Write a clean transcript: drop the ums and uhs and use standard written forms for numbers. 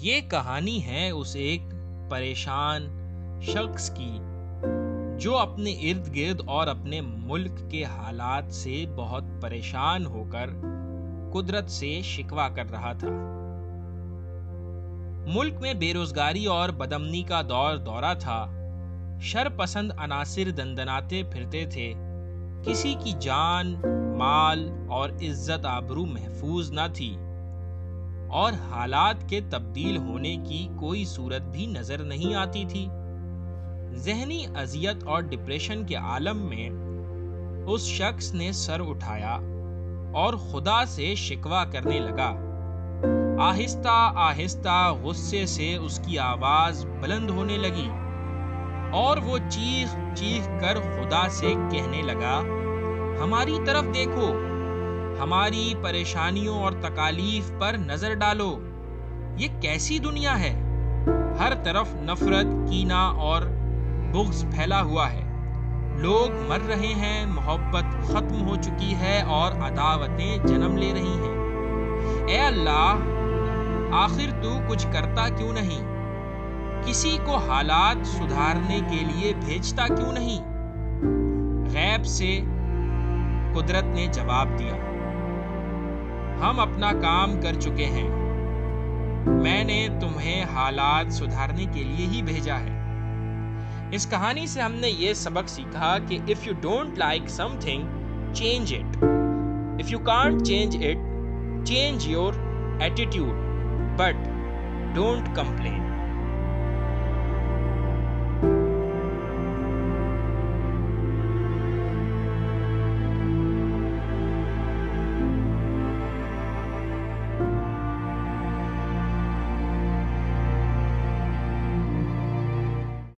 یہ کہانی ہے اس ایک پریشان شخص کی جو اپنے ارد گرد اور اپنے ملک کے حالات سے بہت پریشان ہو کر قدرت سے شکوہ کر رہا تھا۔ ملک میں بے روزگاری اور بدامنی کا دورہ تھا۔ شر پسند عناصر دندناتے پھرتے تھے۔ کسی کی جان، مال اور عزت آبرو محفوظ نہ تھی، اور حالات کے تبدیل ہونے کی کوئی صورت بھی نظر نہیں آتی تھی۔ ذہنی اذیت اور ڈپریشن کے عالم میں اس شخص نے سر اٹھایا اور خدا سے شکوہ کرنے لگا۔ آہستہ آہستہ غصے سے اس کی آواز بلند ہونے لگی اور وہ چیخ چیخ کر خدا سے کہنے لگا، ہماری طرف دیکھو، ہماری پریشانیوں اور تکالیف پر نظر ڈالو۔ یہ کیسی دنیا ہے؟ ہر طرف نفرت، کینہ اور بغض پھیلا ہوا ہے۔ لوگ مر رہے ہیں، محبت ختم ہو چکی ہے اور عداوتیں جنم لے رہی ہیں۔ اے اللہ، آخر تو کچھ کرتا کیوں نہیں؟ کسی کو حالات سدھارنے کے لیے بھیجتا کیوں نہیں؟ غیب سے قدرت نے جواب دیا، ہم اپنا کام کر چکے ہیں، میں نے تمہیں حالات سدھارنے کے لیے ہی بھیجا ہے۔ اس کہانی سے ہم نے یہ سبق سیکھا کہ if you don't like something, change it. If you can't change it, change your attitude, but don't complain.